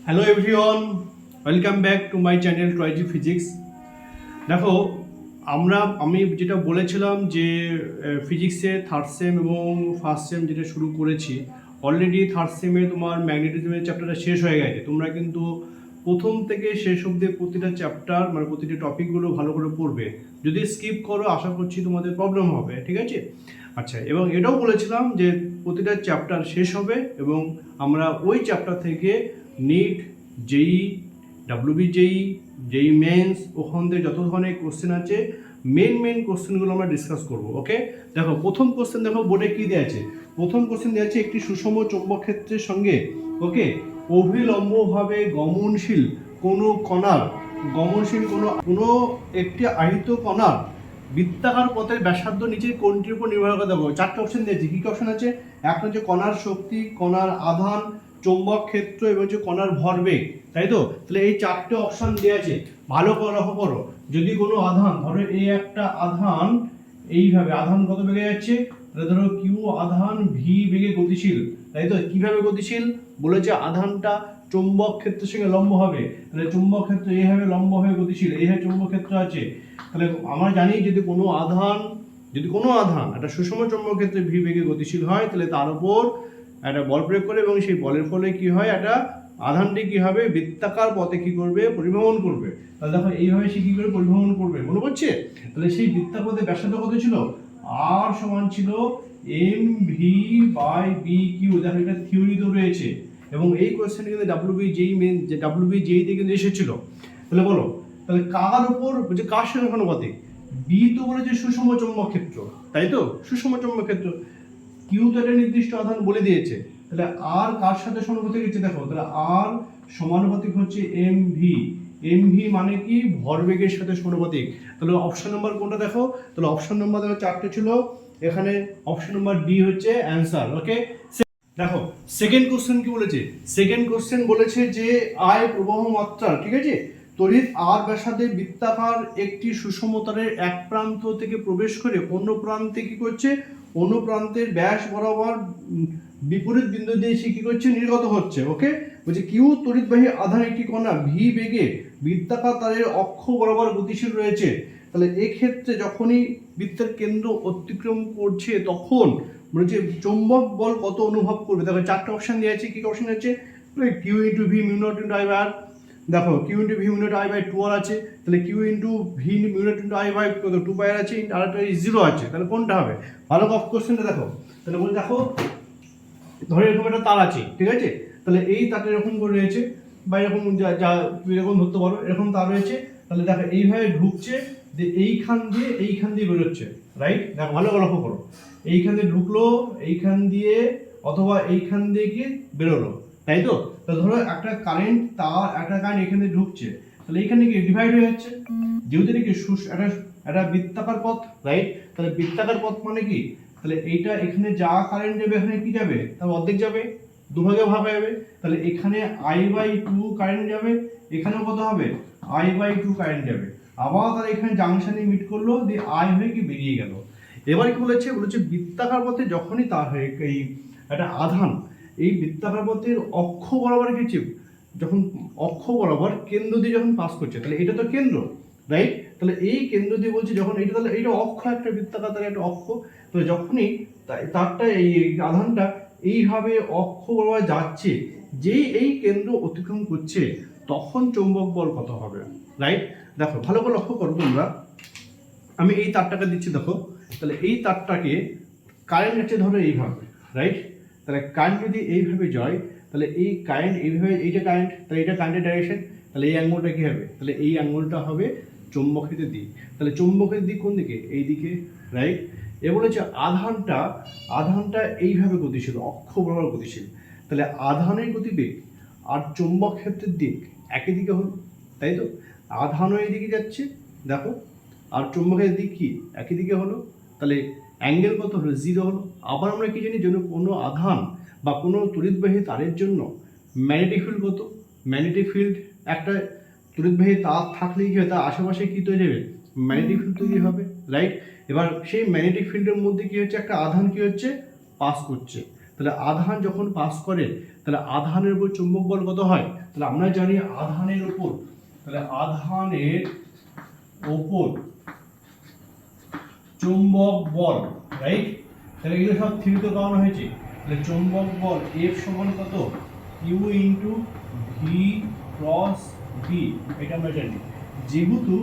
Hello everyone, welcome back to my channel ট্রাইজি physics. দেখো, আমি যেটা বলেছিলাম যে ফিজিক্সে থার্ড সেম এবং ফার্স্ট সেম যেটা শুরু করেছি, অলরেডি থার্ড সেমে তোমার ম্যাগনেটিজমের চ্যাপ্টারটা শেষ হয়ে গেছে। তোমরা কিন্তু প্রথম থেকে শেষ অবধি প্রতিটা চ্যাপ্টার মানে প্রতিটা টপিকগুলো ভালো করে পড়বে। যদি স্কিপ করো আশা করছি তোমাদের প্রবলেম হবে, ঠিক আছে? আচ্ছা, এবং এটাও বলেছিলাম যে প্রতিটা চ্যাপ্টার শেষ হবে এবং আমরা ওই চ্যাপ্টার থেকে নিট, জেই, ডাব্লিউবি জেই মেন্স, ওখান থেকে যত ধরনের কোশ্চেন আছে মেন কোশ্চেনগুলো আমরা ডিসকাস করব। ওকে, দেখো প্রথম কোশ্চেন, দেখো বোর্ডে কি দেওয়া আছে। প্রথম কোশ্চেন দেওয়া আছে একটি সুষম চৌম্বক ক্ষেত্রের সঙ্গে ওকে অভিলম্বভাবে গমনশীল কোনো কণার কোনো একটি আহিত কণার বৃত্তাকার পথের ব্যাসার্ধ নিচের কোনটির উপর নির্ভর করে। দেবো চারটে অপশন দিয়েছি। কি কি অপশন আছে? একটা হচ্ছে কণার শক্তি, কণার আধান, চৌম্বক ক্ষেত্র এবং হচ্ছে কণার ভরবেগ, তাই তো? তাহলে এই চারটে অপশন দেওয়া আছে, ভালো করে লক্ষ্য করো। যদি কোনো আধান, ধরো এই একটা আধান, এইভাবে আধান কত বেগে যাচ্ছে, তাহলে ধরো কিউ আধান ভি বেগে গতিশীল, তাই তো? কিভাবে গতিশীল বলেছে? আধানটা চৌম্বক ক্ষেত্রের সঙ্গে লম্ব হবে, তাহলে চৌম্বক ক্ষেত্র এইভাবে লম্ব হয়ে গতিশীল, এইভাবে চৌম্বক ক্ষেত্র আছে। তাহলে আমরা জানি যদি কোনো আধান একটা সুষম চৌম্বক ক্ষেত্রে ভি বেগে গতিশীল হয়, তাহলে তার উপর একটা বল প্রয়োগ করে এবং সেই বলের ফলে কি হয়, একটা আধানটি কি হবে, বৃত্তাকার পথে কি করবে, পরিভ্রমণ করবে। তাহলে দেখো এইভাবে সে কি করে পরিভ্রমণ করবে মনে পড়ছে? তাহলে সেই বৃত্তাকার পথে ব্যাসার্ধ কত ছিল? আর সমান ছিল M V by B Q. দেখো এটা থিওরি তো রয়েছে এবং এই কোয়েশ্চেন কিন্তু ডাব্লিউবি জেই থেকে কিন্তু এসেছিল। তাহলে বলো, তাহলে কার উপর যে কার সঙ্গে সমানুপাতিক? বি তো বলেছে সুষম চৌম্বক ক্ষেত্র, তাই তো? সুষম চৌম্বক ক্ষেত্র। কিউ তো একটা নির্দিষ্ট আধান বলে দিয়েছে, তাহলে আর কার সাথে সমানুপাতিক হচ্ছে? দেখো, তাহলে আর সমানুপাতিক হচ্ছে এম ভি। এম ভি মানে কি? ভরবেগের সাথে সমানুপাতিক। তাহলে অপশন নাম্বার কোনটা দেখো? তাহলে অপশন নাম্বার দেখো চারটে ছিল, এখানে অপশন নাম্বার ডি হচ্ছে অ্যান্সার। ওকে, দেখো সেকেন্ড কোশ্চেন কি বলেছে? সেকেন্ড কোশ্চেন বলেছে যে আয় প্রবাহ মাত্রা, ঠিক আছে, তড়িৎ আর ব্যাসার্ধে বৃত্তাকার একটি সুষম তারের এক প্রান্ত থেকে প্রবেশ করে অন্য প্রান্তে কি করছে, অন্য প্রান্তের ব্যাস বরাবর বিপরীত বিন্দু দিয়ে সে কি করছে, নির্গত হচ্ছে। ওকে, বলছে কিউ তড়িৎবাহী আধান একটি কণা ভি বেগে বৃত্তাকার তারের অক্ষ বরাবর গতিশীল রয়েছে। তাহলে এক্ষেত্রে যখনই বৃত্তের কেন্দ্র অতিক্রম করছে তখন বলছে চৌম্বক বল কত অনুভব করবে। দেখো চারটে অপশন দেওয়া আছে। কি কি অপশন আছে? Q into V mu not into I by R. দেখো Q into V mu not I by 2 R আছে, তাহলে Q into V mu not into I by 2 by R আছে, আর একটা 0 আছে। তাহলে কোনটা হবে? ভালো কোশ্চেনটা দেখো। তাহলে বলে দেখো, ধরে এরকম একটা তার আছে, ঠিক আছে, তাহলে এই তারটা এরকম করে রয়েছে বা এরকম যা এরকম ধরতে পারো, এরকম তার রয়েছে। তাহলে দেখো এইভাবে ঢুকছে, যে এইখান দিয়ে বেরোচ্ছে, রাইট? দেখো ভালো করে লক্ষ্য করো, এইখান দিয়ে ঢুকলো, এইখান দিয়ে অথবা এইখান দিয়ে গিয়ে বেরোলো, তাই তো? তাহলে ধরো একটা কারেন্ট এখানে ঢুকছে, তাহলে এইখানে কি ডিভাইড হয়ে যাচ্ছে, যেহেতু এটা কি একটা বৃত্তাকার পথ, রাইট? তাহলে বৃত্তাকার পথ মানে কি? তাহলে এইটা এখানে যা কারেন্ট যাবে এখানে কি যাবে, তার অর্ধেক যাবে, দুভাগে ভাগ হয়ে যাবে। তাহলে এখানে আই বাই 2 কারেন্ট যাবে, এখানেও কত হবে, আই বাই 2 কারেন্ট যাবে। আবার তাহলে এখানে জাংশনে মিট করলো, দিয়ে আই হয়ে কি বেরিয়ে গেল। এবার কি বলেছে বৃত্তাকার পথে যখনই তার হয়ে এই একটা আধান এই বৃত্তাকার পথের অক্ষ বরাবর গেছে, যখন অক্ষ বরাবর কেন্দ্র দিয়ে যখন পাস করছে, তাহলে এটা তো কেন্দ্র, রাইট? তাহলে এই কেন্দ্র দিয়ে বলছে যখন এটা, তাহলে এইটা অক্ষ, একটা বৃত্তাকার তার একটা অক্ষ। তো যখনই তারটা এই আধানটা এইভাবে অক্ষ বরাবর যাচ্ছে, যেই এই কেন্দ্র অতিক্রম করছে, তখন চৌম্বক বল কত হবে, রাইট? দেখো ভালো করে লক্ষ্য করো তোমরা, আমি এই তারটাকে দিচ্ছি, দেখো তাহলে এই তারটাকে কারেন্ট যাচ্ছে ধরো এইভাবে, রাইট? তাহলে কারেন্ট যদি এইভাবে যায়, তাহলে এই কারেন্ট এইভাবে, এইটা কারেন্ট, তাহলে এটা কারেন্টের ডাইরেকশন, তাহলে এই অ্যাঙ্গেলটা কি হবে, তাহলে এই অ্যাঙ্গেলটা হবে চৌম্বকের দিক। তাহলে চৌম্বকের দিক কোন দিকে? এই দিকে, রাইট? এ বলেছে আধানটা এইভাবে গতিশীল, অক্ষ বরাবর গতিশীল। তাহলে আধানের গতিবেগ আর চৌম্বক ক্ষেত্রের দিক একই দিকে হলো, তাই তো? আধানও এই দিকে যাচ্ছে, দেখো, আর চৌম্বকের দিক কি একই দিকে হলো, তাহলে অ্যাঙ্গেল কত হলো, 0 হলো। আবার আমরা কি জানি, জন্য কোনো আধান বা কোনো তড়িৎবাহী তারের জন্য ম্যাগনেটিক ফিল্ড কত? ম্যাগনেটিক ফিল্ড, একটা তড়িৎবাহী তার থাকলেই কি হয়, তার আশেপাশে কি তৈরি হবে, ম্যাগনেটিক ফিল্ড তৈরি হবে, রাইট? এবার সেই ম্যাগনেটিক ফিল্ডের মধ্যে কি হচ্ছে, একটা আধান কি হচ্ছে, পাস করছে। তাহলে আধান যখন পাস করে, তাহলে আধানের উপর চুম্বক বল কত হয়? তাহলে আমরা জানি আধানের উপর, তাহলে আধানের ওপর চুম্বক বল, রাইট? তাহলে এগুলো সব থিওরিতে করানো হয়েছে। তাহলে চুম্বক বল F সমান কত? Q into V cross B, এটা আমরা জানি। যেহেতু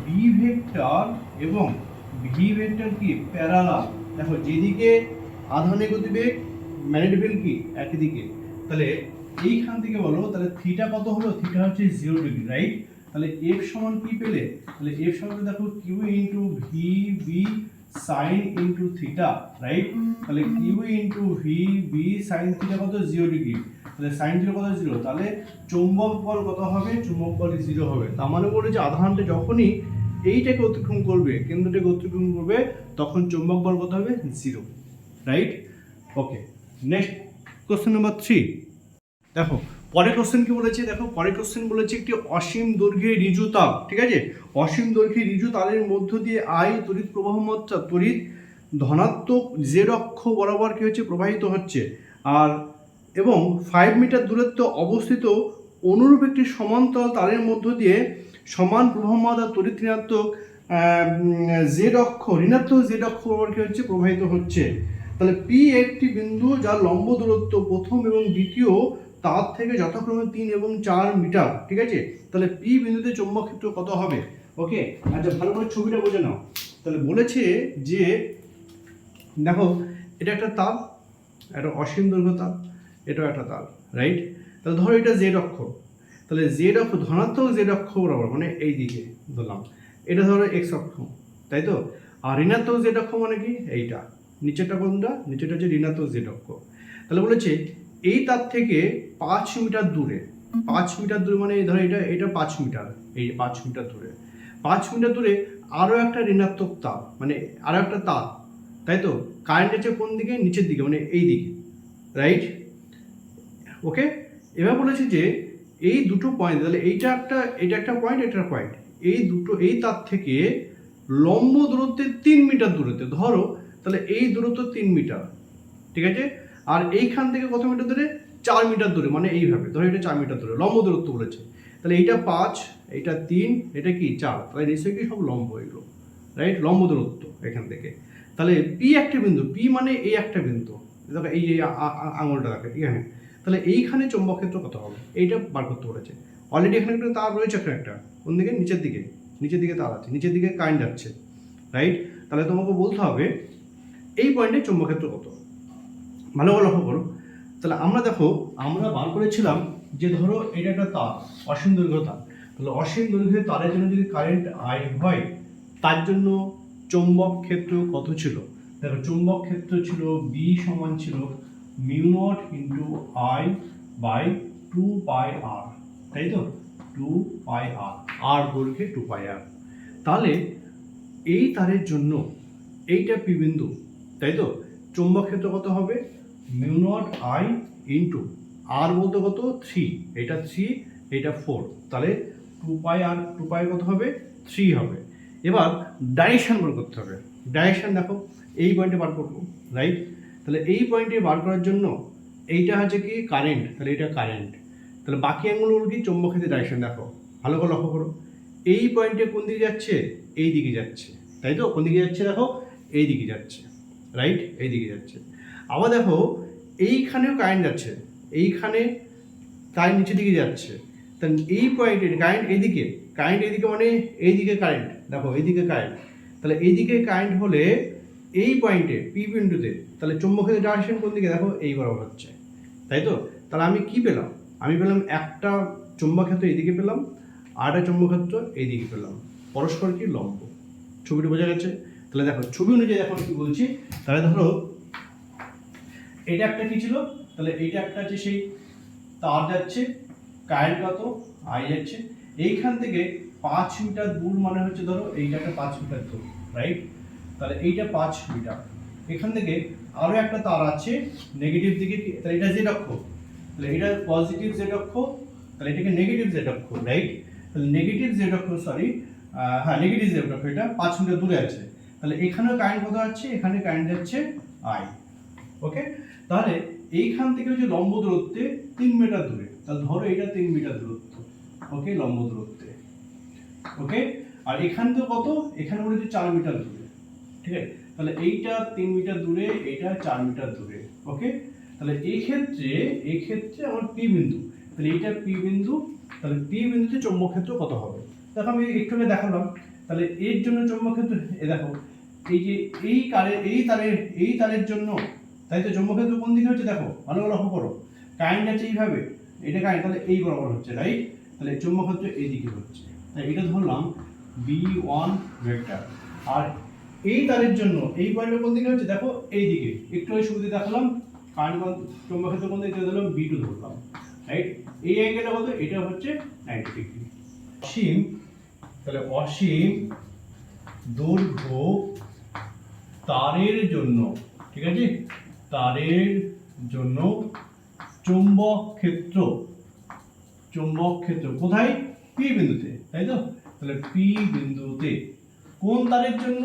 বি ভেক্টর এবং ভি ভেক্টর কি প্যারালাল, দেখো যেদিকে আধানের গতিবেগ ম্যাগনেটিক ফিল্ড কি একই দিকে, তাহলে এইখান থেকে বলো তাহলে থিটা কত হলো? থিটা হচ্ছে 0 ডিগ্রি, রাইট? তাহলে F সমান কি পেলে? তাহলে F সমান দেখো Q into V B sine into theta, right? তাহলে Q into V B sine theta কত? 0 ডিগ্রি। তাহলে সাইন থিটা কত? 0। তাহলে চৌম্বক বল কত হবে? চৌম্বক বল 0 হবে। তার মানে বলে যে আধানটা যখনই এইটাকে অতিক্রম করবে, কেন্দ্রটাকে অতিক্রম করবে, তখন চৌম্বক বল কত হবে? 0, রাইট? ওকে, নেক্সট কোশ্চেন নাম্বার 3। দেখো পরের কোশ্চেন কি বলেছে, দেখো পরের কোশ্চেন বলেছে একটি অসীম দৈর্ঘ্যের ঋজু তার, ঠিক আছে? অসীম দৈর্ঘ্যের ঋজু তারের মধ্য দিয়ে আই তড়িৎ প্রবাহ মাত্রা তড়িৎ ধনাত্মক জেড অক্ষ বরাবর কি হচ্ছে? প্রবাহিত হচ্ছে। আর এবং 5 মিটার দূরত্ব অবস্থিত অনুরূপ একটি সমান্তরাল তারের মধ্য দিয়ে সমান প্রবাহ মাত্রা তড়িৎ ঋণাত্মক জেড অক্ষ, ঋণাত্মক জেড অক্ষ বরাবর কি হচ্ছে? প্রবাহিত হচ্ছে। তাহলে পি একটি বিন্দু যার লম্ব দূরত্ব প্রথম এবং দ্বিতীয় তার থেকে যথাক্রমে 3 এবং 4 মিটার, ঠিক আছে? তাহলে পি বিন্দুতে চৌম্বক ক্ষেত্র কত হবে? ওকে, আচ্ছা ভালো করে ছবিটা বুঝে নাও। তাহলে বলেছে যে দেখো এটা একটা তার, একটা অসীম দৈর্ঘ্য তার, এটাও একটা তার, রাইট? তাহলে ধরো এটা জেড অক্ষ, তাহলে জেড অক্ষ ধনাত্মক জেড অক্ষ বরাবর মানে এই দিকে ধরলাম, এটা ধরো এক্স অক্ষ, তাই তো? আর ঋণাত্মক জেড অক্ষ মানে কি? এইটা নিচেরটা কোনটা? নিচেরটা হচ্ছে ঋণাত্মক জেড অক্ষ। তাহলে বলেছে এই তার থেকে 5 মিটার দূরে, 5 মিটার দূরে মানে ধরো এটা 5 মিটার, এই 5 মিটার দূরে, 5 মিটার দূরে আরও একটা ঋণাত্মক তার, মানে আরও একটা তার, তাই তো? কারেন্ট আছে কোন দিকে? নিচের দিকে, মানে এই দিকে, রাইট? ওকে, এবার বলেছি যে এই দুটো পয়েন্ট, তাহলে এটা একটা পয়েন্ট, এটা একটা পয়েন্ট, এই দুটো এই তার থেকে লম্ব দূরত্বে 3 মিটার দূরত্বে ধরো, তাহলে এই দূরত্ব 3 মিটার, ঠিক আছে? আর এইখান থেকে কত মিটার দূরে? 4 মিটার দূরে, মানে এইভাবে ধরো এটা 4 মিটার দূরে লম্ব দূরত্ব বলেছে। তাহলে এইটা 5, এটা 3, এটা কি 4, তাহলে নিশ্চয়ই কি সব লম্ব এগুলো, রাইট? লম্ব দূরত্ব এখান থেকে। তাহলে পি একটা বিন্দু, পি মানে এই একটা বিন্দু, দেখো এই আঙুলটা দেখো এখানে, তাহলে এইখানে চৌম্বক ক্ষেত্র কত হবে? এইটা বার করতে বলেছে। অলরেডি এখানে একটা তার রয়েছে, একটা কোন দিকে? নিচের দিকে, নিচের দিকে তার আছে, নিচের দিকে কারেন্ট যাচ্ছে, রাইট? তাহলে তোমাকে বলতে হবে এই পয়েন্টে চৌম্বক ক্ষেত্র কত। ভালো করে লক্ষ্য করো। তাহলে আমরা দেখো আমরা বার করেছিলাম যে ধরো এটা একটা তার, অসীম দৈর্ঘ্য তার, তাহলে অসীম দৈর্ঘ্যের তারের জন্য যদি কারেন্ট আই হয়, তার জন্য চৌম্বক ক্ষেত্র কত ছিল? দেখো চৌম্বক ক্ষেত্র ছিল বি সমান ছিল mu not into I by 2 pi R, তাই তো? 2 পাই আর, আর দৈর্ঘ্যে 2 পাই আর। তাহলে এই তারের জন্য এইটা পি বিন্দু, তাই তো? চৌম্বক ক্ষেত্র কত হবে? মিউ নট আই ইন্টু আর বলতে কত? 3, এটা 3, এটা 4, তাহলে 2 পাই আর 2 পাই কত হবে? 3 হবে। এবার ডাইরেকশন বার করতে হবে। ডাইরেকশন দেখো এই পয়েন্টে বার করবো, রাইট? তাহলে এই পয়েন্টে বার করার জন্য এইটা হচ্ছে কি কারেন্ট, তাহলে এটা কারেন্ট, তাহলে বাকি অ্যাঙ্গুলগুলো কি? চৌম্বক ক্ষেত্রের ডাইরেকশন দেখো ভালো করে লক্ষ্য করো। এই পয়েন্টে কোন দিকে যাচ্ছে? এই দিকে যাচ্ছে, তাই তো? কোন দিকে যাচ্ছে? দেখো এই দিকে যাচ্ছে, রাইট? এই দিকে যাচ্ছে। আবার দেখো এইখানেও কারেন্ট যাচ্ছে, এইখানে কারেন্ট নিচের দিকে যাচ্ছে, তাহলে এই পয়েন্টে কারেন্ট এইদিকে, কারেন্ট এইদিকে মানে এইদিকে কারেন্ট, দেখো এইদিকে কারেন্ট, তাহলে এইদিকে কারেন্ট হলে এই পয়েন্টে পি বিন্দুতে তাহলে চৌম্বকের ডাইরেকশন কোন দিকে? দেখো এই বরাবর হচ্ছে, তাই তো? তাহলে আমি কি পেলাম? আমি পেলাম একটা চৌম্বক ক্ষেত্র এইদিকে পেলাম, আর একটা চৌম্বক ক্ষেত্র এইদিকে পেলাম, পরস্পর কি লম্ব। ছবিটা বোঝা গেছে? তাহলে দেখো ছবি অনুযায়ী এখন কি বলছি, তাহলে ধরো এটা একটা কি ছিল? তাহলে এইটা একটা আছে সেই তার যাচ্ছে, কারেন্ট কত? আই যাচ্ছে, এইখান থেকে 5 মিটার দূর মানে হচ্ছে ধরো এইটা একটা 5 মিটার দূর, রাইট? তাহলে এইটা 5 মিটার, এখান থেকে আরো একটা তার আছে নেগেটিভ দিকে, তাহলে এটা জেড অক্ষ, তাহলে এটা পজিটিভ জেড অক্ষ, তাহলে এটাকে নেগেটিভ জেড অক্ষ, রাইট? তাহলে নেগেটিভ জেড অক্ষ, সরি হ্যাঁ নেগেটিভ জেড অক্ষ, এটা 5 মিটার দূরে আছে। তাহলে এখানেও কারেন্ট কত যাচ্ছে? এখানে কারেন্ট যাচ্ছে আই। ওকে, তাহলে এইখান থেকে হচ্ছে লম্ব দূরত্বে 3 মিটার দূরে, তাহলে ধরো এটা 3 মিটার দূরত্ব, ওকে, লম্ব দূরত্বে, ওকে। আর এখান থেকে কত, এখানে বলেছে 4 মিটার দূরে, ঠিক আছে। তাহলে এইটা 3 মিটার দূরে, এইটা 4 মিটার দূরে, ওকে। তাহলে এই ক্ষেত্রে আমার পি বিন্দু, তাহলে এইটা পি বিন্দু, তাহলে পি বিন্দুতে চৌম্বক ক্ষেত্র কত হবে? দেখো আমি একটু আগে দেখালাম, তাহলে এর জন্য চৌম্বক ক্ষেত্র, দেখো এই যে এই তারের জন্য, তাই তো চৌম্বক ক্ষেত্র কোন দিকে হচ্ছে দেখো, ভালো করে লক্ষ্য করো, কারেন্ট আছে এইভাবে, এটা কারেন্ট, তাহলে এই বরাবর হচ্ছে, রাইট। তাহলে চৌম্বক ক্ষেত্র এইদিকে হচ্ছে, তাই এটা ধরলাম B1 ভেক্টর। আর এই তারের জন্য এই পয়েন্টটা কোন দিকে হচ্ছে দেখো, এই দিকে, একটু ওই শুরুতে দেখালাম কারেন্ট চৌম্বক ক্ষেত্র কোন দিকে ধরলাম, B2 ধরলাম, রাইট। এই অ্যাঙ্গেলটা কত, এটা হচ্ছে 90 ডিগ্রি। অসীম, তাহলে অসীম দৈর্ঘ্য তারের জন্য, ঠিক আছে, তারের জন্য চৌম্বক ক্ষেত্র কোথায়, পি বিন্দুতে, তাই তো। তাহলে পি বিন্দুতে কোন তারের জন্য,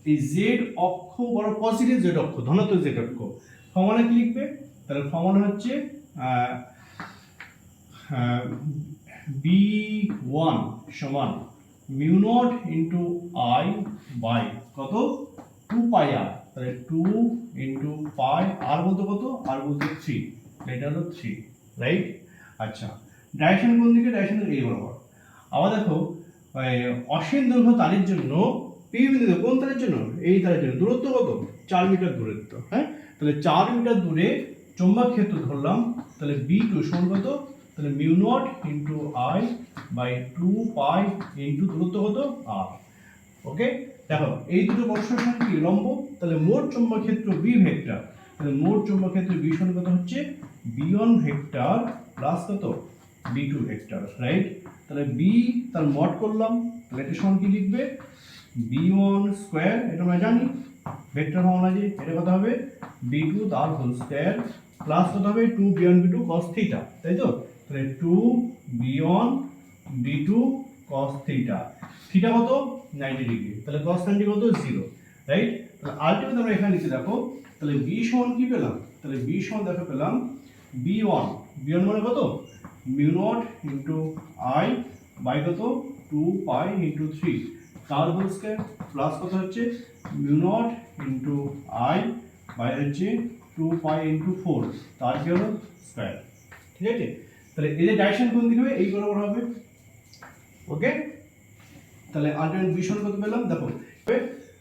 এই জেড অক্ষ বড় পজিটিভ জেড অক্ষ, ধনাত্মক জেড অক্ষ, ফর্মুলা কি লিখবে, তাহলে ফর্মুলা হচ্ছে B1 সমান mu not into I by কত, 2 পাই আর, তাহলে 2 ইন্টু পাই আর বলতে কত, আর বলতে 3, এটা হলো 3, রাইট। আচ্ছা, ডাইরেকশন কোন দিকে, ডাইরেকশন এই বরাবর। আবার দেখো অসীম দৈর্ঘ্য তারের জন্য পি বিন্দুতে কোন তারের জন্য, এই তারের জন্য দূরত্ব কত, 4 মিটার দূরত্ব, হ্যাঁ। তাহলে 4 মিটার দূরে চৌম্বক ক্ষেত্র ধরলাম, তাহলে B2 সমান কত, তাহলে mu not into I by 2 pi into দূরত্ব কত আর, ওকে। দেখো এই দুটো পরস্পর সঙ্গে কি লম্ব, তাহলে মোট চৌম্বক ক্ষেত্র বি ভেক্টর, তাহলে মোট চৌম্বক ক্ষেত্র বি সমান কত হচ্ছে B1 ভেক্টর প্লাস কত B2 ভেক্টর, রাইট। তাহলে বি তার মড করলাম, তাহলে এটা সমান কি লিখবে, B1 স্কয়ার, এটা আমরা জানি ভেক্টর ফর্মুলা, যে এটা কত হবে B2 তার হোল স্কয়ার প্লাস কত হবে 2B1 B2 cos থিটা, তাই তো। তাহলে 2B1 B2 cos theta, theta কত 90 ডিগ্রি, তাহলে cos 90 কত 0, রাইট। তাহলে আলটিমেট আমরা এখানে লিখে দেখো, তাহলে B সমান কি পেলাম, তাহলে B সমান দেখো পেলাম B1 মানে কত, mu not into I by কত 2 পাই ইন্টু 3 তার হোল স্কয়ার প্লাস কত হচ্ছে mu not into I by হচ্ছে 2 পাই ইন্টু 4 তার কি হলো স্কয়ার, ঠিক আছে। তাহলে এই যে ডাইরেকশন কোন দিকে হবে, এই বরাবর হবে, ওকে। তাহলে আলটিমেট বি সমান কত পেলাম দেখো,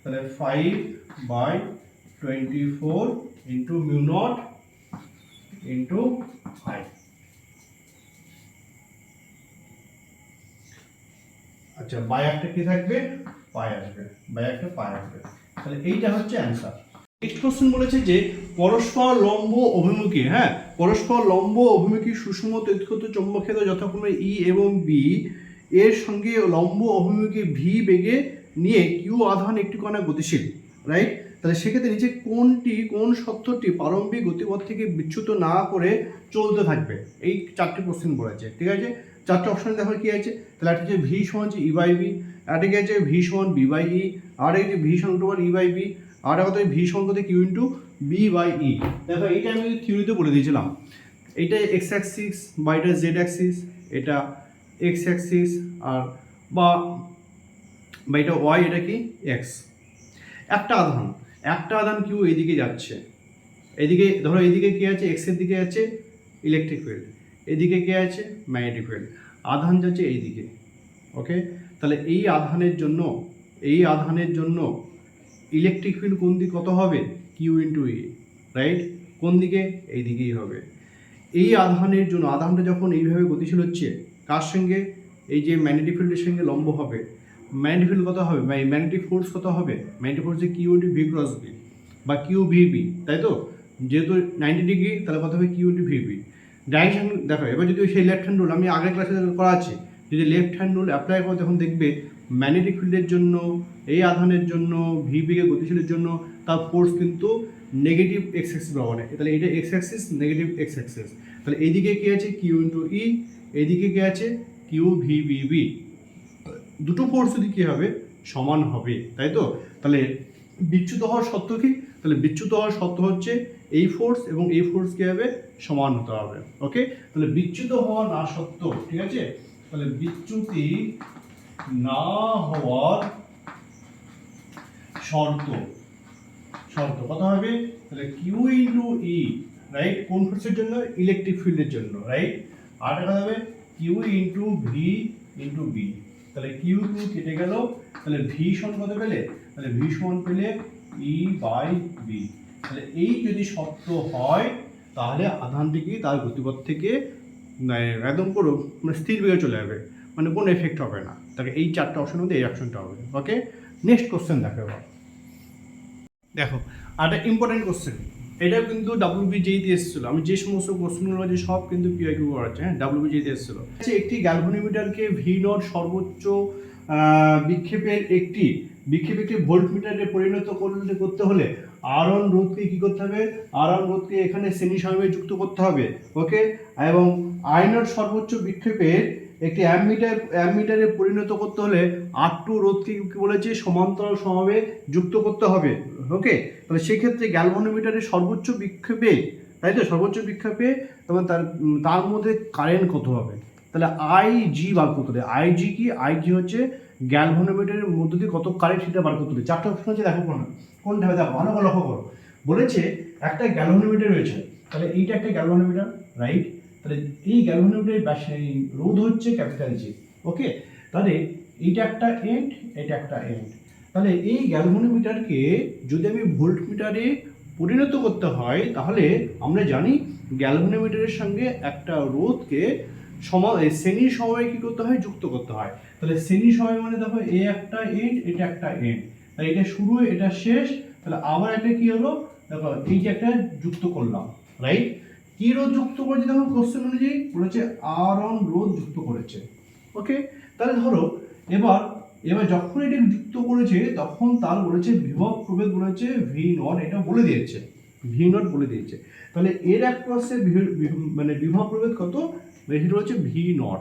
তাহলে 5/24 into mu not into I. আচ্ছা, বাই একটা কি থাকবে, পাই আসবে, বাই একটা পাই আসবে, তাহলে এইটা হচ্ছে অ্যান্সার। নেক্সট কোশ্চেন বলেছে যে পরস্পর লম্ব অভিমুখী, হ্যাঁ, পরস্পর লম্ব অভিমুখী সুষম তড়িৎক্ষেত্র চৌম্বক ক্ষেত্র যথাক্রমে ই এবং বি এর সঙ্গে লম্ব অভিমুখী ভি বেগে নিয়ে কিউ আধান একটি কণা গতিশীল, রাইট। তাহলে সেক্ষেত্রে নিচে কোন সত্যটি প্রারম্ভিক গতিপথ থেকে বিচ্যুত না করে চলতে থাকবে, এই 4টে কোশ্চেন বলেছে, ঠিক আছে। 4টে অপশন দেখো কি আছে, তাহলে একটা হচ্ছে ভি সমান ই বাই বি, একটা কি আছে ভি সমান বি বাই ই, আর একটা ভি সমান ই বাই বি, আর একটা ভি সমান কত কিউ ইন্টু বি বাই ই। দেখো এইটা আমি থিওরিতে বলে দিয়েছিলাম, এইটা এক্স অ্যাক্সিস বা এটা জেড অ্যাক্সিস, এটা এক্স অ্যাক্সিস আর বা এটা ওয়াই, এটা কি এক্স। একটা আধান কিউ এইদিকে যাচ্ছে, এদিকে ধরো এইদিকে কি আছে, এক্সের দিকে আছে ইলেকট্রিক ফিল্ড, এদিকে কি আছে ম্যাগনেটিক ফিল্ড, আধান যাচ্ছে এইদিকে, ওকে। তাহলে এই আধানের জন্য ইলেকট্রিক ফিল্ড কোন দিকে কত হবে, কিউ ইন্টু ই, রাইট। কোন দিকে, এই দিকেই হবে। এই আধানের জন্য আধানটা যখন এইভাবে গতিশীল হচ্ছে, কার সঙ্গে, এই যে ম্যাগনেটিক ফিল্ডের সঙ্গে লম্ব হবে, ম্যাগনেটিক ফিল্ড কত হবে, ম্যাগনেটিক ফোর্স কত হবে, magnetic force Q into V cross B বা কিউ ভিবি, তাই তো। যেহেতু 90 ডিগ্রি তাহলে কত হবে কিউ ইন্টু ভিবি। ডাইরেকশন দেখো, এবার যদি সেই লেফট হ্যান্ড রুল আমি আগের ক্লাসে করা আছে, যদি লেফট হ্যান্ড রুল অ্যাপ্লাই করো তখন দেখবে ম্যাগনেটিক ফিল্ডের জন্য এই আধানের জন্য ভিবিকে গতিশীলের জন্য তার ফোর্স কিন্তু নেগেটিভ এক্স অ্যাক্সিস বরাবর, তাহলে এটা x Axis negative x Axis, তাহলে এইদিকে কি আছে কিউ ইন্টু ই, এইদিকে কি আছে কিউ ভিবিবি, দুটো ফোর্স যদি কী হবে সমান হবে, তাই তো। তাহলে বিচ্যুত হওয়ার শর্ত কি, তাহলে বিচ্যুত হওয়ার শর্ত হচ্ছে এই ফোর্স এবং এই ফোর্স কী হবে, সমান হতে হবে। ওকে, তাহলে বিচ্যুত হওয়া না সত্ত্বেও, ঠিক আছে, তাহলে বিচ্যুতি না হওয়ার শর্ত কত হবে, তাহলে কিউ ইন্টু ই, রাইট, কোন ফোর্সের জন্য, ইলেকট্রিক ফিল্ডের জন্য, রাইট, আর এটা হবে Q into V into B. তাহলে কিউ টু কেটে গেল, তাহলে ভি সমান কত পেলে, তাহলে ভি সমান পেলে ই বাই বি। তাহলে এই যদি সত্য হয় তাহলে আধানটি কি তার গতিপথ থেকে একদম পুরো মানে স্থির বেগে চলে যাবে, মানে কোনো এফেক্ট হবে না। তাহলে এই চারটা অপশনের মধ্যে এই অপশনটা হবে। ওকে, নেক্সট কোশ্চেন দেখো। এবার দেখো আর একটা ইম্পর্টেন্ট কোশ্চেন, এটা কিন্তু WBJEE তে এসেছিল। আমি যে সমস্ত কোশ্চেনগুলো আছে সব কিন্তু PIQ করা আছে, হ্যাঁ, WBJEE তে এসেছিল। একটি গ্যালভানোমিটারকে V0 সর্বোচ্চ বিক্ষেপের একটি ভোল্টমিটারে পরিণত করতে হলে R1 রোধকে কি করতে হবে, R1 রোধকে এখানে শ্রেণী সমবায়ে যুক্ত করতে হবে। ওকে, এবং I0 সর্বোচ্চ বিক্ষেপের একটি অ্যামমিটারে পরিণত করতে হলে R2 রোধকে কি বলেছে, সমান্তরাল সমবায়ে যুক্ত করতে হবে। ওকে, তাহলে সেক্ষেত্রে গ্যালভানোমিটারের সর্বোচ্চ বিক্ষেপে, তাই তো, সর্বোচ্চ বিক্ষেপে তখন তার মধ্যে কারেন্ট কত হবে, তাহলে IG বার করতে হবে। IG কি, IG হচ্ছে গ্যালভানোমিটারের মধ্য দিয়ে কত কারেন্ট সেটা বার করতে হবে। চারটা অপশন আছে, দেখো কোনটা হবে, দেখো ভালো করে লক্ষ্য করো। বলেছে একটা গ্যালভানোমিটার রয়েছে, তাহলে এইটা একটা গ্যালভানোমিটার, রাইট, তাহলে এই গ্যালভানোমিটারের রোধ হচ্ছে ক্যাপিটাল জি। ওকে, তাহলে এইটা একটা এন্ড, এটা একটা এন্ড। তাহলে এই গ্যালভানোমিটারকে যদি আমি ভোল্টমিটারে পরিণত করতে হয় তাহলে আমরা জানি গ্যালভানোমিটারের সঙ্গে একটা রোধকে শ্রেণী সমবায়ে কি করতে হয়, যুক্ত করতে হয়। তাহলে শ্রেণী সমবায় মানে দেখো এই একটা এন্ড, এটা একটা এন্ড, তাহলে এটা শুরু এটা শেষ, তাহলে আবার একটা কি হলো, দেখো এইটা একটা যুক্ত করলাম, রাইট। কি রোধ যুক্ত করেছে, দেখো কোশ্চেন অনুযায়ী বলেছে R1 রোধ যুক্ত করেছে। ওকে, তাহলে ধরো এবার যখন এটা যুক্ত করেছে তখন তার বলেছে বিভব প্রভেদ বলেছে V0, এটা বলে দিয়েছে, V0 বলে দিয়েছে। তাহলে এর অ্যাক্রসে মানে বিভব প্রভেদ কত, বেশি রয়েছে V0,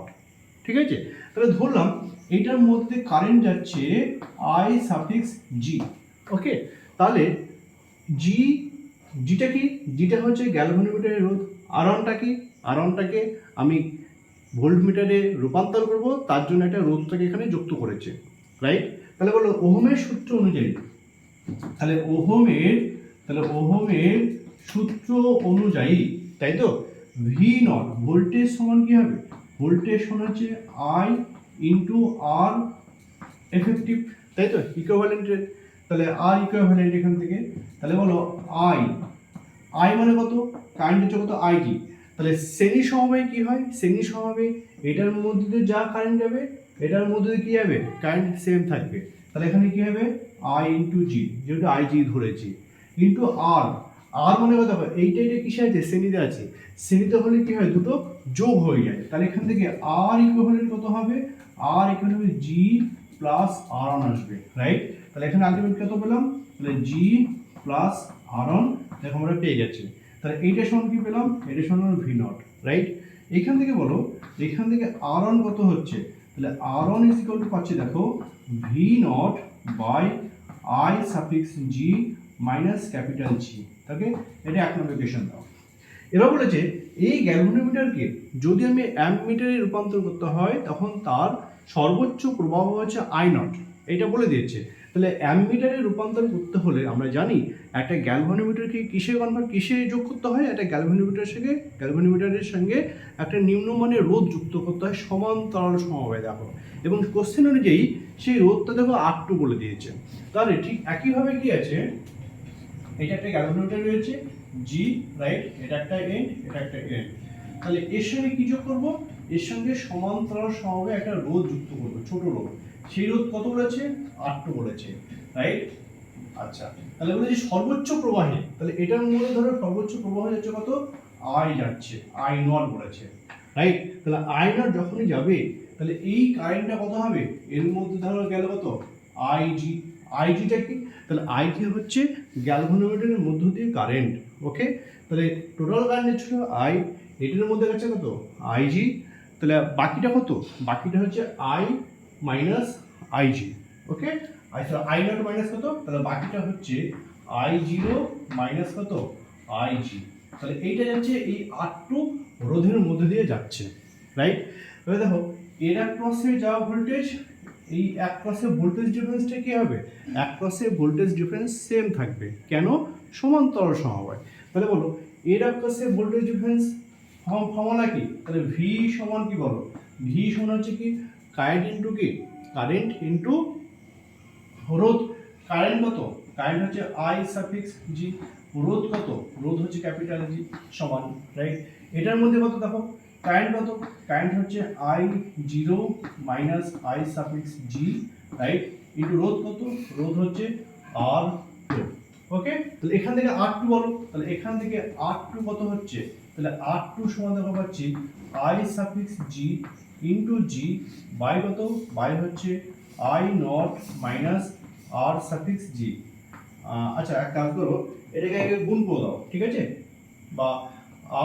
ঠিক আছে। তাহলে ধরলাম এইটার মধ্যে কারেন্ট যাচ্ছে I সাফিক্স G। ওকে, তাহলে জিটা কি, জিটা হচ্ছে গ্যালভানোমিটারের রোধ, R1টা কি, R1টাকে আমি ভোল্টমিটারে রূপান্তর করব, তার জন্য একটা রোধটাকে এখানে যুক্ত করেছে, রাইট। তাহলে বলো ওহমের সূত্র অনুযায়ী, তাহলে ওহমের সূত্র অনুযায়ী, তাই তো, V0 ভোল্টেজ সমান কি হবে, ভোল্টেজ সমান হচ্ছে I ইন্টু R এফেক্টিভ, তাই তো, ইকুইভ্যালেন্টের। তাহলে R ইকুইভ্যালেন্ট এখান থেকে, তাহলে বলো I মানে কত, কারেন্ট হচ্ছে কত, IG। তাহলে শ্রেণী সমবায়ে কি হয়, শ্রেণী সমবায়ে এটার মধ্যে দিয়ে যা কারেন্ট যাবে এটার মধ্যে দিয়ে কি যাবে, কারেন্ট সেম থাকবে। তাহলে এখানে কি হবে I ইন্টু জি, যেহেতু IG ধরেছি, ইন্টু R মানে কত হবে, এইটা কিসে আছে, শ্রেণীতে আছে, শ্রেণীতে হলে কি হয়, দুটো যোগ হয়ে যায়। তাহলে এখান থেকে R ইকুইভ্যালেন্ট কত হবে, R ইকুইভ্যালেন্ট হবে G প্লাস R1 আসবে, রাইট। তাহলে এখানে আলটিমেট কত পেলাম, তাহলে G প্লাস R1 দেখো আমরা পেয়ে গেছি। তাহলে এইটা সমান কি পেলাম, এটা সমান V0, রাইট। এখান থেকে বলো, এখান থেকে R1 কত হচ্ছে, তাহলে R1 ইজ ইকুয়াল টু পাচ্ছি দেখো V0 by I suffix G minus capital G। Okay, এটা এক নম্বর ইকুয়েশন দাও। এবার বলেছে এই গ্যালভানোমিটারকে যদি আমি অ্যামমিটারে রূপান্তর করতে হয় তখন তার সর্বোচ্চ প্রবাহ হচ্ছে I0, এটা বলে দিয়েছে। তাহলে অ্যামমিটারে রূপান্তর করতে হলে আমরা জানি একটা গ্যালভানোমিটারকে কিসে যোগ করতে হয়, একটা গ্যালভানোমিটারের সঙ্গে একটা নিম্নমানের রোধ যুক্ত করতে হয় সমান্তরাল সমবায়ে, দেখো। এবং কোশ্চেন অনুযায়ী সেই রোধটা দেখো R2 বলে দিয়েছে। তাহলে ঠিক একইভাবে কি আছে, এটা একটা গ্যালভানোমিটার রয়েছে G, রাইট, এটা একটা এন্ড, এটা একটা এন্ড। তাহলে এর সঙ্গে কি যোগ করব, এর সঙ্গে সমান্তরাল সমবায়ে একটা রোধ যুক্ত করব, ছোট রোধ। সেই রোধ কত বলেছে, R2 বলেছে, রাইট। আচ্ছা, তাহলে বলেছে সর্বোচ্চ প্রবাহে, তাহলে এটার মধ্যে ধরো সর্বোচ্চ প্রবাহ যাচ্ছে কত, I যাচ্ছে, I0 বলেছে, রাইট। তাহলে I0 যখনই যাবে তাহলে এই কারেন্টটা কত হবে, এর মধ্যে ধরো গেল কত, IG টা কি, তাহলে IG হচ্ছে গ্যালভানোমিটারের মধ্য দিয়ে কারেন্ট। ওকে, তাহলে টোটাল কারেন্ট ছিল I, এটার মধ্যে গেছে কত, IG। তাহলে বাকিটা কত, বাকিটা হচ্ছে I minus IG। Okay, I0 minus কত, তাহলে বাকিটা হচ্ছে I0 মাইনাস কত, আই জি। তাহলে এইটা যাচ্ছে এই R2 রোধের মধ্যে দিয়ে যাচ্ছে, রাইট? এবার দেখো এর অ্যাক্রসে যাওয়া ভোল্টেজ, এই অ্যাক্রসে ভোল্টেজ ডিফারেন্সটা কি হবে? অ্যাক্রসে ভোল্টেজ ডিফারেন্স সেম থাকবে, কেন? সমান্তরাল সমবায়। তাহলে বলো এর অ্যাক্রসে ভোল্টেজ ডিফারেন্স ফর্মুলা কি? তাহলে ভি সমান কি বলো? ভি সমান হচ্ছে কি কারেন্ট ইনটু কি, কারেন্ট ইনটু রোধ। কারেন্ট কত? কারেন্ট হচ্ছে আই সাফিক্স জি, রোধ কত? রোধ হচ্ছে ক্যাপিটাল জি সমান, রাইট? এটার মধ্যে কত দেখো, কারেন্ট কত? কারেন্ট হচ্ছে I zero minus I suffix G, right? Into রোধ কত? রোধ হচ্ছে আর টু। ওকে, তাহলে এখান থেকে আর টু বলো, তাহলে এখান থেকে আর টু কত হচ্ছে? তাহলে আর টু সমান দেখো পাচ্ছি I suffix G into G by কত? বাই হচ্ছে I not minus R suffix G. আচ্ছা এক কাজ করো, এটাকে আগে গুণ করে দাও, ঠিক আছে? বা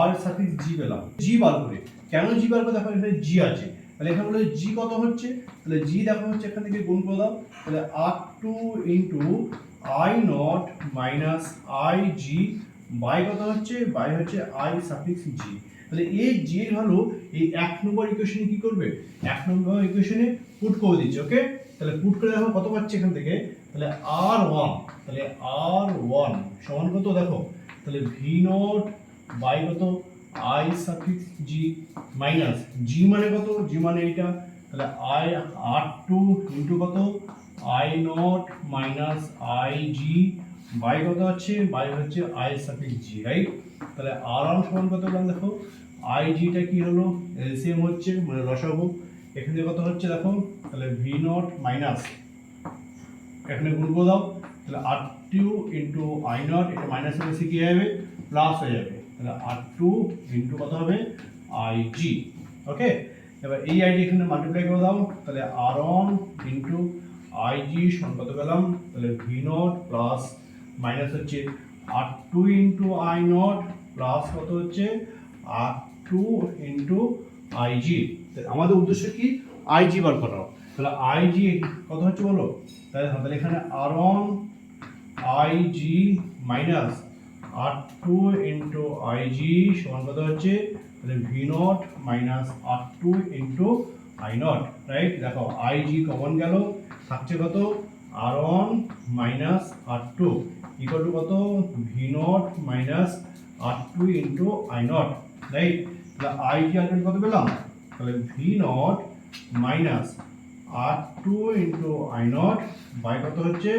আর সাফিক্স জি পেলাম, জি বার করে। কেন জি বার করে? দেখো এখানে জি আছে, তাহলে এখানে বলে জি কত হচ্ছে? তাহলে জি দেখো হচ্ছে এখান থেকে গুণ করে দাও, তাহলে R two into I not minus I G by কত হচ্ছে? বাই হচ্ছে আই সাফিক্স জি। তাহলে এই জি এর ভ্যালু এই এক নম্বর ইকুয়েশনে কি করবে? এক নম্বর ইকুয়েশনে পুট করে দিচ্ছে। ওকে, তাহলে পুট করে দেখো কত পাচ্ছে এখান থেকে? তাহলে আর ওয়ান, তাহলে আর ওয়ান সমান কত দেখো? তাহলে ভি নট বাই কত? I suffix G minus G মানে কত? জি মানে এইটা, তাহলে আই আর টু ইন্টু কত? I not minus I G by কত হচ্ছে? বাই হচ্ছে আই সাফিক্স জি, রাইট? তাহলে আর ওয়ান সমান কত পেলাম দেখো? আই জিটা কি হলো? এলসিএম হচ্ছে মানে লসাগু, এখানে কত হচ্ছে দেখো? তাহলে ভি নট মাইনাস এখানে গুণ করে দাও, তাহলে R two into I not, এটা মাইনাস হলে কি যাবে? প্লাস হয়ে যাবে, তাহলে আর টু ইন্টু কত হবে? I G. ওকে, এবার এই আইডি এখানে মাল্টিপ্লাই করে দাও, তাহলে R one into I G সমান কত পেলাম? তাহলে ভি নট প্লাস মাইনাস হচ্ছে R two into I not plus কত হচ্ছে? R two into I G. আমাদের উদ্দেশ্য কি? আই জি বার করা। তাহলে আই জি কত হচ্ছে বলো? তাহলে এখানে R one I G minus R two into I G সমান কত হচ্ছে? তাহলে V not minus R two into I not, right? দেখো আই জি কমন গেল, থাকছে কত? R one minus R two equal to কত? V not minus R two into I not, right? তাহলে আই জি আর কত পেলাম? তাহলে V not minus R two into I not by কত হচ্ছে?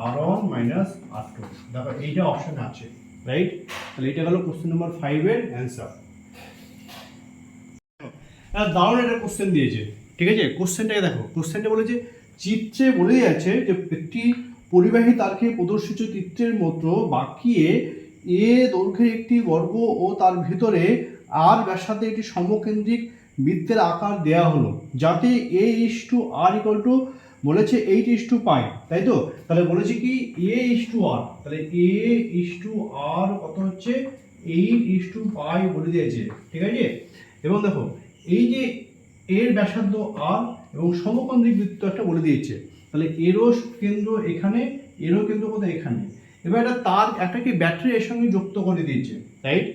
আর ওয়ান মাইনাস আর টু। দেখো এইটা অপশনে আছে, রাইট? তাহলে এটা হলো কোশ্চেন নাম্বার 5 এর অ্যান্সার। দারুণ একটা কোশ্চেন দিয়েছে, ঠিক আছে? কোশ্চেনটাকে দেখো, কোশ্চেনটা বলেছে চিত্রে বলে যাচ্ছে যে একটি পরিবাহী তারকে প্রদর্শিত চিত্রের মতো বাঁকিয়ে এ দৈর্ঘ্যের একটি বর্গ ও তার ভিতরে আর ব্যাসার্ধে একটি সমকেন্দ্রিক বৃত্তের আকার দেয়া হলো, যাতে এ is to R equal to বলেছে 8 পাই, তাই তো? তাহলে বলেছে কি এ ইস টু আর, তাহলে এ ইস টু আর কত হচ্ছে? 8 পাই বলে দিয়েছে, ঠিক আছে? এবং দেখো এই যে এর ব্যাসার্ধ আর এবং সমকেন্দ্রিক বৃত্ত একটা বলে দিয়েছে, তাহলে এরও কেন্দ্র এখানে, এরও কেন্দ্র কোথায়? এখানে। এবার এটা তার একটা কি ব্যাটারি এর সঙ্গে যুক্ত করে দিয়েছে, রাইট?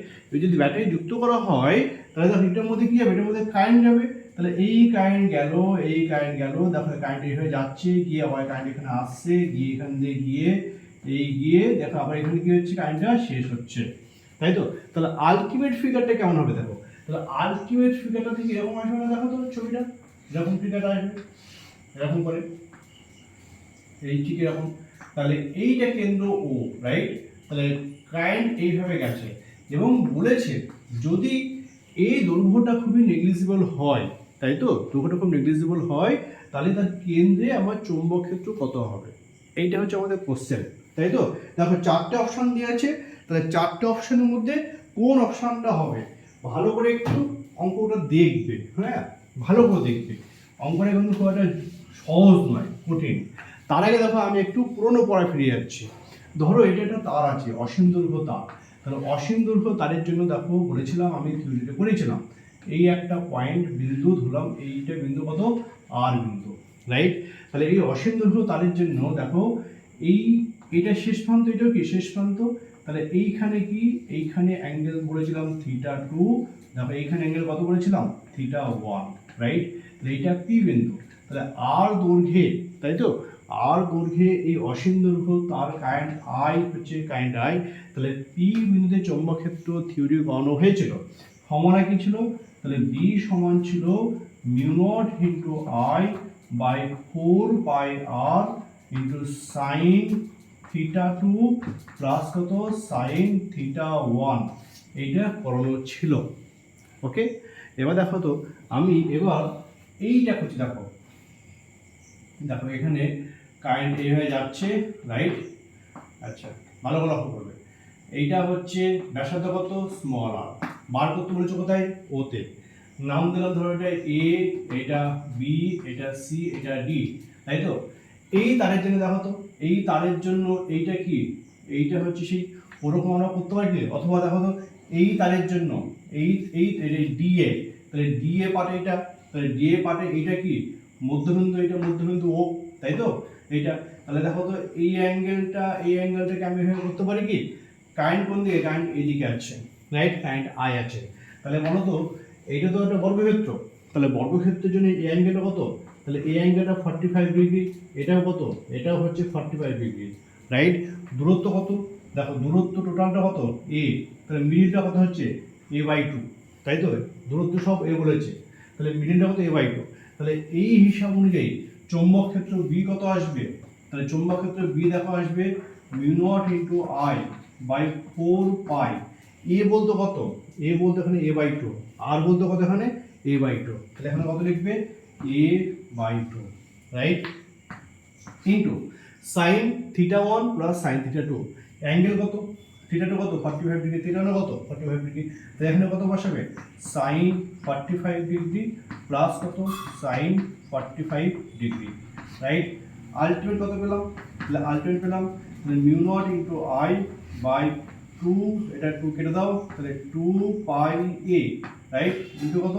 যদি ব্যাটারি যুক্ত করা হয় তাহলে দেখো এটার মধ্যে কি যাবে? এটার মধ্যে কারেন্ট যাবে, তাহলে এই কারেন্ট গেল, এই কারেন্ট গেল, দেখো কারেন্ট এইভাবে যাচ্ছে, গিয়ে আবার কারেন্ট এখানে আসছে, গিয়ে এখান দিয়ে গিয়ে এই গিয়ে দেখো আবার এখানে কি হচ্ছে? কারেন্টটা শেষ হচ্ছে, তাই তো? তাহলে আলটিমেট ফিগারটা কেমন হবে দেখো? তাহলে আলটিমেট ফিগারটা ঠিক এরকম আসবে না? দেখো তো ছবিটা এরকম ফিগারটা আসবে, এরকম করে, এই ঠিক এরকম। তাহলে এইটা কেন্দ্র ও, রাইট? তাহলে কারেন্ট এইভাবে গেছে এবং বলেছে যদি এই দৈর্ঘ্যটা খুবই নেগলিজিবল হয়, তাই তো? দৈর্ঘ্যটা খুব নেগলিজিবল হয় তাহলে তার কেন্দ্রে আমার চৌম্বক ক্ষেত্র কত হবে? এইটা হচ্ছে আমাদের কোশ্চেন, তাই তো? দেখো চারটে অপশন দিয়ে আছে, তাহলে চারটে অপশনের মধ্যে কোন অপশনটা হবে? ভালো করে একটু অঙ্কটা দেখবে, হ্যাঁ, ভালো করে দেখবে। অঙ্কটা কিন্তু খুব একটা সহজ নয়, কঠিন। তার আগে দেখো আমি একটু পুরনো পড়ায় ফিরে যাচ্ছি। ধরো এটা একটা তার আছে, অসীম দৈর্ঘ্য তার। তাহলে অসীম দৈর্ঘ্য তারের জন্য দেখো বলেছিলাম, আমি থিওরিটা করেছিলাম, এই একটা পয়েন্ট বিন্দু ধরলাম, এইটা বিন্দু কত? আর বিন্দু, রাইট? তাহলে এই অসীম দৈর্ঘ্য তারের জন্য দেখো এই এটা শেষ প্রান্ত, এটাও কি শেষ প্রান্ত, তাহলে এইখানে কি, এইখানে অ্যাঙ্গেল বলেছিলাম θ2, দেখো এইখানে অ্যাঙ্গেল কত বলেছিলাম θ1, রাইট? তাহলে এইটা পি বিন্দু। তাহলে আর দৈর্ঘ্যে, তাই তো, আর দৈর্ঘ্যে এই অসীম দৈর্ঘ্য তার কারেন্ট আই হচ্ছে কারেন্ট আই। তাহলে পি বিন্দুতে চৌম্বক ক্ষেত্র থিওরি বানানো হয়েছিল। ফর্মুলা কি ছিল? তাহলে বি সমান ছিল mu not into I by 4πr into sine θ2 plus কত সাইন θ1, এইটা করানো ছিল। ওকে, এবার দেখো তো আমি এবার এইটা করছি। দেখো দেখো এখানে কারেন্ট এইভাবে যাচ্ছে, রাইট? আচ্ছা, ভালো করে লক্ষ্য করবে। এইটা হচ্ছে ব্যাসার্ধ কত স্মল আর, বার করতে বলেছে কোথায় ওতে। নাম দিলাম ধরো এটা এ, এটা বি, এটা সি, এটা ডি, তাই তো? এই তারের জন্য দেখো তো, এই তারের জন্য এইটা কি, এইটা হচ্ছে সেই ওরকম আমরা করতে পারি। অথবা দেখো তো এই তারের জন্য এই এই ডিএ, তাহলে ডিএ পার্টে এটা, তাহলে ডিএ পার্টে এইটা কি মধ্যবিন্দু, এটা মধ্যবিন্দু ও, তাই তো? এইটা তাহলে দেখো তো এই অ্যাঙ্গেলটাকে আমি এভাবে করতে পারি কি, কারেন্ট কোন দিকে, কারেন্ট এদিকে আছে, রাইট? কারেন্ট আই আছে। তাহলে বলো তো এইটা তো একটা বর্গক্ষেত্র, তাহলে বর্গক্ষেত্রের জন্য এই অ্যাঙ্গেলটা কত? তাহলে এই অ্যাঙ্গেলটা 45 ডিগ্রি, এটাও কত, এটাও হচ্ছে 45 ডিগ্রি, রাইট? দূরত্ব কত? দেখো দূরত্ব টোটালটা কত এ, তাহলে মিডিলটা কত হচ্ছে a/2, তাই তো? দূরত্ব সব এ বলেছে, তাহলে মিডিলটা কত a/2। তাহলে এই হিসাব অনুযায়ী চৌম্বক ক্ষেত্র বি কত আসবে? তাহলে চৌম্বক ক্ষেত্র বি দেখো আসবে mu not into I by 4π। A বলতো কত? এ বলতো এখানে a/2, আর বলতো কত এখানে a/2, তাহলে এখানে কত লিখবে a/2, right? Into sine θ1 plus sine θ2, angle কত θ2 কত 45 ডিগ্রি, θ1 কত 45 ডিগ্রি, তাহলে এখানে কত বসাবে সাইন 45 ডিগ্রি প্লাস কত সাইন 45 ডিগ্রি, রাইট? আলটিমেট কত পেলাম? তাহলে আলটিমেট পেলাম mu not into I by 2, এটা 2 কেটে দাও, তাহলে 2π a, রাইট? ইন্টু কত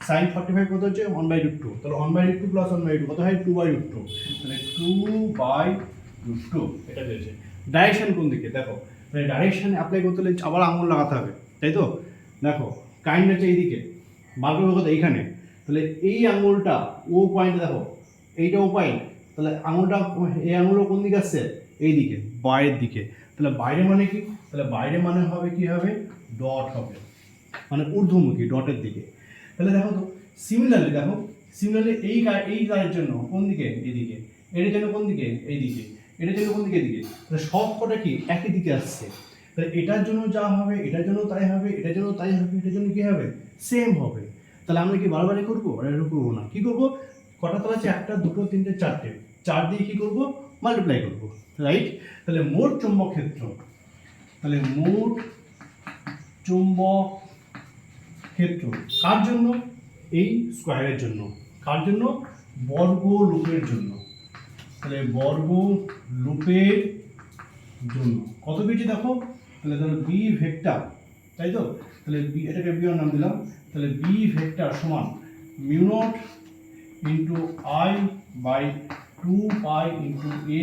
সাইন 45 কত হচ্ছে 1/√2, তাহলে 1/√2 প্লাস 1/2 কত হয় 2/√2, তাহলে 2/√2 এটা পেয়েছে। ডাইরেকশন কোন দিকে দেখো, তাহলে ডাইরেকশন অ্যাপ্লাই করতে হলে আবার আঙুল লাগাতে হবে, তাই তো? দেখো কারেন্ট হচ্ছে এইদিকে, বার করবে কত এইখানে, তাহলে এই আঙুলটা ও পয়েন্ট, দেখো এইটা ও পয়েন্ট, তাহলে আঙুলটা এই আঙুলও কোন দিকে আসছে এইদিকে বাইরের দিকে, তাহলে বাইরে মানে কি, তাহলে বাইরে মানে হবে কি হবে ডট হবে, মানে ঊর্ধ্বমুখী ডটের দিকে। তাহলে দেখো তো সিমিলারলি দেখো, সিমিলারলি এই তারের জন্য কোন দিকে এইদিকে, এটার জন্য কোন দিকে এইদিকে, এটার জন্য কোন দিকে এদিকে, তাহলে সব কটা কি একই দিকে আসছে, তাহলে এটার জন্য যা হবে এটার জন্য তাই হবে, এটার জন্য তাই হবে, এটার জন্য কি হবে সেম হবে। তাহলে আমরা কি বারবারই করবো? এটা করবো না। কি করবো, কটা তার আছে, একটা দুটো তিনটে চারটে, চার দিয়ে কি করবো মাল্টিপ্লাই করবো, রাইট? তাহলে মোট চৌম্বক ক্ষেত্র, তাহলে মোট চৌম্বক ক্ষেত্র কার জন্য? এই স্কোয়ারের জন্য। কার জন্য? বর্গ লুপের জন্য। তাহলে বর্গ লুপের জন্য কত পেয়েছি দেখো, তাহলে ধরো বি ভেক্টর, তাই তো? তাহলে বি, এটাকে বি এর নাম দিলাম, তাহলে বি ভেক্টর সমান mu not into I by 2π into A,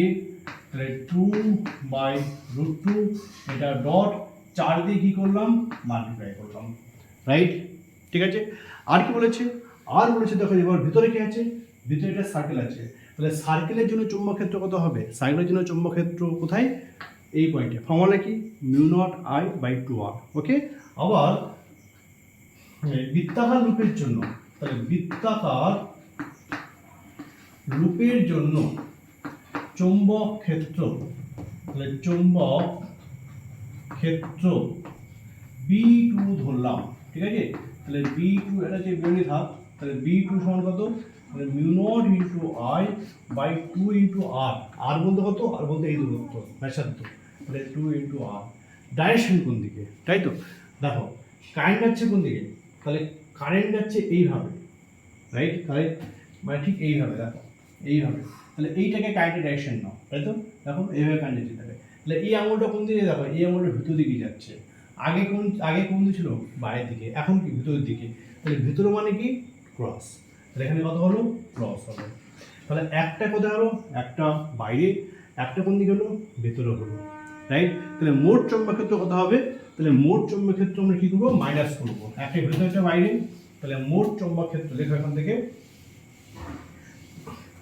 তাহলে 2/√2, এটা ডট 4 দিয়ে কি করলাম মাল্টিপ্লাই করলাম, রাইট? ঠিক আছে। আর কি বলেছে? আর বলেছে দেখো এবার ভিতরে কি আছে, ভিতরে একটা সার্কেল আছে, তাহলে সার্কেলের জন্য চৌম্বক ক্ষেত্র কত হবে? সার্কেলের জন্য চৌম্বক ক্ষেত্র কোথায়? এই পয়েন্টে। ফর্মুলা কি mu not I by 2r। Okay, আবার বৃত্তাকার লুপের জন্য, তাহলে বৃত্তাকার লুপের জন্য চৌম্বক ক্ষেত্র, তাহলে চৌম্বক ক্ষেত্র B2 ধরলাম, ঠিক আছে? তাহলে B2 এটা হচ্ছে বিপরীত হাত, তাহলে B2 সমান কত, তাহলে mu not into I by 2 into R, R বলতে কত, আর বলতে এই দূরত্ব ব্যাসার্ধ, তাহলে 2 ইন্টু আর। ডাইরেকশন কোন দিকে, তাই তো? দেখো কারেন্ট যাচ্ছে কোন দিকে, তাহলে কারেন্ট যাচ্ছে এইভাবে, রাইট? কারেন্ট মানে ঠিক এইভাবে, দেখো এইভাবে, তাহলে এইটাকে কারেন্টের ডাইরেকশন নাও, তাই তো? দেখো এইভাবে কারেন্ট যেতে থাকে, তাহলে এই আঙুলটা কোন দিকে, দেখো এই আঙুলটা ভিতর দিকে যাচ্ছে, আগে কোন দিকে ছিল বাইরের দিকে, এখন কি ভিতরের দিকে, তাহলে ভিতরে মানে কি ক্রস, তাহলে এখানে কত হলো ক্রস হলো, তাহলে একটা কোথায় হলো, একটা বাইরে, একটা কোন দিকে হলো ভিতরে হলো, রাইট? তাহলে মোট চৌম্বক ক্ষেত্র কত হবে? তাহলে মোট চৌম্বক ক্ষেত্র আমরা কি করবো? মাইনাস করবো, একটা ভেতরে একটা বাইরে। তাহলে মোট চৌম্বক ক্ষেত্র লেখো এখান থেকে,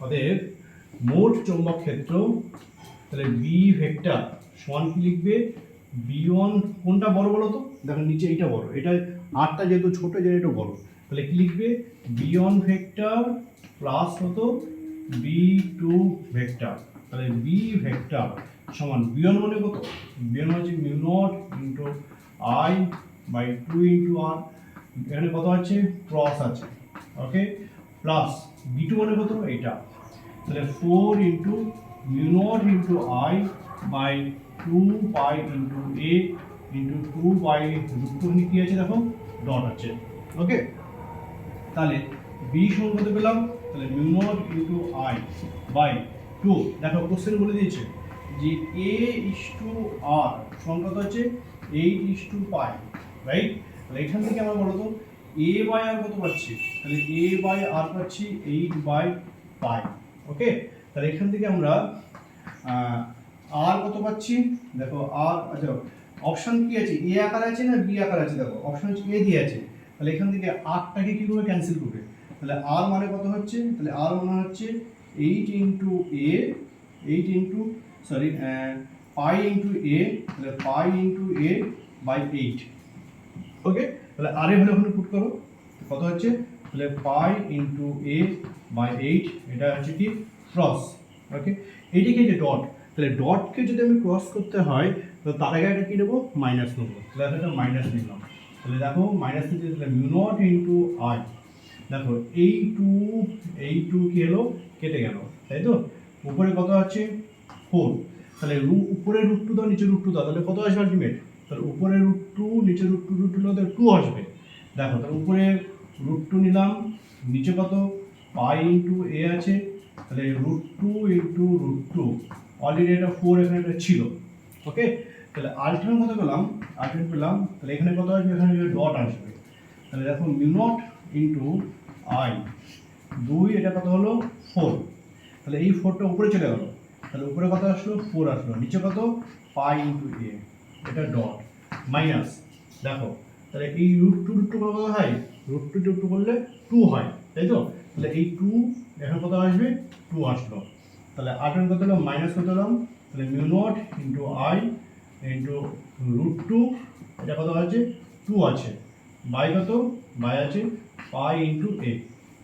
অতএব মোট চৌম্বক ক্ষেত্র, তাহলে বি ভেক্টর সমান কি লিখবে? বি1 কোনটা বড় বলো তো? দেখো নিচে এইটা বড়, এটা আরটা যেহেতু ছোট যেটা এটা বড়, তাহলে কি লিখবে? বি1 ভেক্টর প্লাস হতো বি2 ভেক্টর। তাহলে বি ভেক্টর সমান বি1 মানে কত? বি1 হচ্ছে mu not into I by 2 into R, এখানে কত আছে? ক্রস আছে, ওকে, প্লাস বি2 মানে কত? এইটা, তাহলে 4 into mu not into I by 2 pi into A into 2 by root 2 কি আছে দেখো? ডট আছে, ওকে। তাহলে বি সমান কত পেলাম? তাহলে mu not into I by 2, দেখো কোশ্চেন বলে দিয়েছে যে এ ইস টু আর সমান কত হচ্ছে? 8 ইস টু পাই, রাইট? তাহলে এখান থেকে আমরা বলতো এ বাই আর কত পাচ্ছি? তাহলে এ বাই আর পাচ্ছি 8 বাই পাই, ওকে। তাহলে এখান থেকে আমরা আর কত পাচ্ছি? দেখো আর, আচ্ছা অপশন কি আছে? এ আকার আছে না বি আকার আছে? দেখো অপশন হচ্ছে এ দিয়ে আছে, তাহলে এখান থেকে আরটাকে কি করবে? ক্যান্সেল করবে। তাহলে আর মানে কত হচ্ছে? তাহলে আর মানে হচ্ছে 8 into A, 8 into sorry pi into A, তাহলে পাই ইন্টু এ বাই 8, ওকে। তাহলে আর এ ভ্যালু ওখানে পুট করো, কত হচ্ছে? তাহলে পাই ইন্টু এ বাই 8, এটা হচ্ছে কি? ক্রস, ওকে। এইটিকে যে ডট, তাহলে ডটকে যদি আমি ক্রস করতে হয় তো তার আগে এটা কি নেবো? মাইনাস নেবো, তাহলে এটা মাইনাস নিলাম। তাহলে দেখো মাইনাস নিতে, তাহলে মিউ নট ইন্টু আই, দেখো এই টু কি হলো? কেটে গেল, তাই তো? উপরে কত আছে? 4, তাহলে উপরে রুট টু দাও, নিচে রুট টু দাও, তাহলে কত আসবে আলটিমেট? তাহলে উপরে রুট টু, নিচে রুট টু হলো, তাহলে 2 আসবে। দেখো তাহলে উপরে রুট টু নিলাম, নিচে কত? পাই ইন্টু এ আছে, তাহলে root two into root two, already এটা 4 এখানে এটা ছিল, ওকে। তাহলে আলটিমেট কত পেলাম? আলটিমেট পেলাম, তাহলে এখানে কত আসবে? এখানে ডট আসবে, তাহলে দেখো মিউ নট ইন্টু আই 2, এটা কত হলো? 4, তাহলে এই 4টা উপরে চলে গেল, তাহলে উপরে কত আসলো? 4 আসলো, নিচে কত? পাই ইন্টু এ, এটা ডট মাইনাস, দেখো তাহলে এই রুট টু কত হয়? রুট টু করলে 2 হয়, তাই তো? তাহলে এই 2 এখন কত আসবে? 2 আসলো, তাহলে আটের কত হলো? মাইনাস কত হলাম? তাহলে mu not into I into root two, এটা কত আছে? 2 আছে, বাই কত? বাই আছে পাই ইন্টু এ,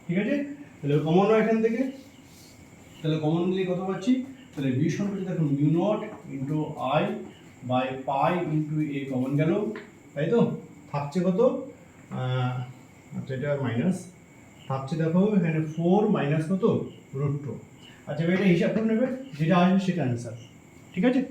ঠিক আছে। তাহলে কমন হয় এখান থেকে, তাহলে কমন নিলে কত পাচ্ছি? তাহলে বি সমান হচ্ছে দেখুন mu not into I by pi into A common গেল, তাই তো? থাকছে কত? আচ্ছা এটা মাইনাস থাকছে, দেখো এখানে 4 মাইনাস কত? Root two. আচ্ছা এটা হিসাব করে নেবে, যেটা আসবে সেটা অ্যান্সার, ঠিক আছে।